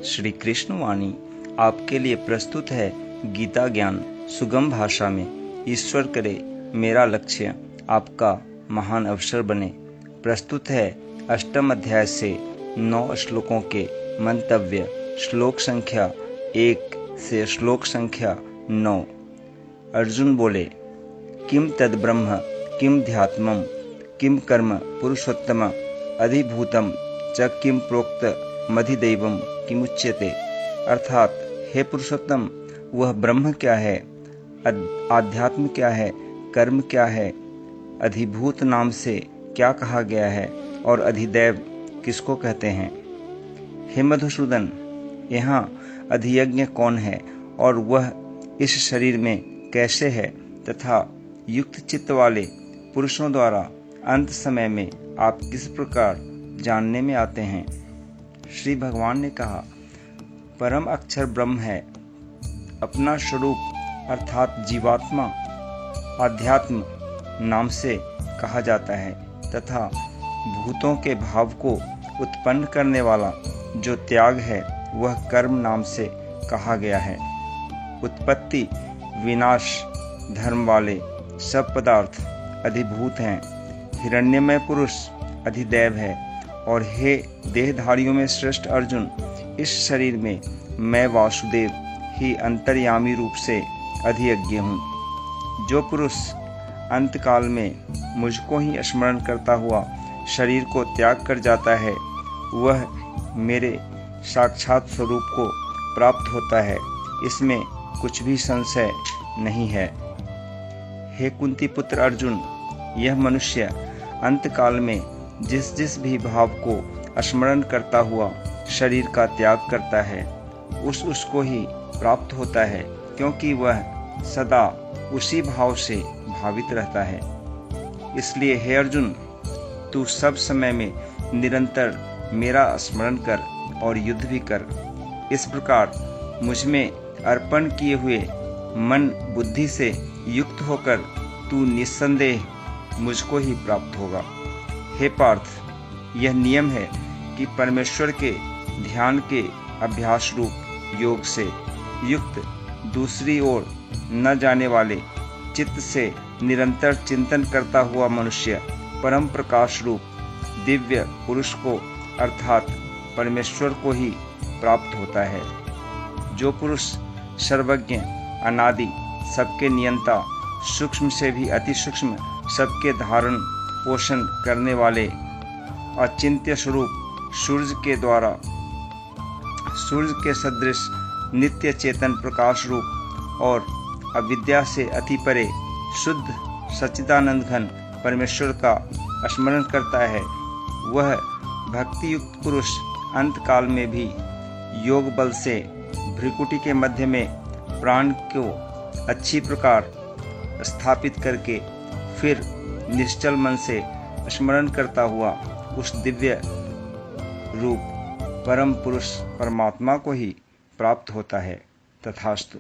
श्री कृष्ण वाणी आपके लिए प्रस्तुत है गीता ज्ञान सुगम भाषा में। ईश्वर करे मेरा लक्ष्य आपका महान अवसर बने। प्रस्तुत है अष्टम अध्याय से 9 श्लोकों के मंतव्य, श्लोक संख्या 1 से श्लोक संख्या 9। अर्जुन बोले, किम तद ब्रह्म किम ध्यात्मम किम कर्म पुरुषोत्तम अधिभूतम च किम प्रोक्त मधिदैवम किमुच्यते। अर्थात, हे पुरुषोत्तम, वह ब्रह्म क्या है, आध्यात्म क्या है, कर्म क्या है, अधिभूत नाम से क्या कहा गया है और अधिदैव किसको कहते हैं। हे मधुसूदन, यहाँ अधियज्ञ कौन है और वह इस शरीर में कैसे है तथा युक्त चित्त वाले पुरुषों द्वारा अंत समय में आप किस प्रकार जानने में आते हैं। श्री भगवान ने कहा, परम अक्षर ब्रह्म है। अपना स्वरूप अर्थात जीवात्मा आध्यात्म नाम से कहा जाता है तथा भूतों के भाव को उत्पन्न करने वाला जो त्याग है वह कर्म नाम से कहा गया है। उत्पत्ति विनाश धर्म वाले सब पदार्थ अधिभूत हैं। हिरण्यमय पुरुष अधिदैव है। और हे देहधारियों में श्रेष्ठ अर्जुन, इस शरीर में मैं वासुदेव ही अंतर्यामी रूप से अधियज्ञ हूँ। जो पुरुष अंतकाल में मुझको ही स्मरण करता हुआ शरीर को त्याग कर जाता है वह मेरे साक्षात स्वरूप को प्राप्त होता है, इसमें कुछ भी संशय नहीं है। हे कुंती पुत्र अर्जुन, यह मनुष्य अंतकाल में जिस जिस भी भाव को स्मरण करता हुआ शरीर का त्याग करता है उसको ही प्राप्त होता है, क्योंकि वह सदा उसी भाव से भावित रहता है। इसलिए हे अर्जुन, तू सब समय में निरंतर मेरा स्मरण कर और युद्ध भी कर। इस प्रकार मुझ में अर्पण किए हुए मन बुद्धि से युक्त होकर तू निस्संदेह मुझको ही प्राप्त होगा। हे पार्थ, यह नियम है कि परमेश्वर के ध्यान के अभ्यास रूप योग से युक्त दूसरी ओर न जाने वाले चित्त से निरंतर चिंतन करता हुआ मनुष्य परम प्रकाश रूप दिव्य पुरुष को अर्थात परमेश्वर को ही प्राप्त होता है। जो पुरुष सर्वज्ञ अनादि सबके नियंता सूक्ष्म से भी अति सूक्ष्म सबके धारण पोषण करने वाले अचिंत्य स्वरूप सूर्य के सदृश नित्य चेतन प्रकाश रूप और अविद्या से अति परे शुद्ध सच्चिदानंद घन परमेश्वर का स्मरण करता है, वह भक्ति युक्त पुरुष अंतकाल में भी योग बल से भ्रिकुटी के मध्य में प्राण को अच्छी प्रकार स्थापित करके फिर निश्चल मन से स्मरण करता हुआ उस दिव्य रूप परम पुरुष परमात्मा को ही प्राप्त होता है। तथास्तु।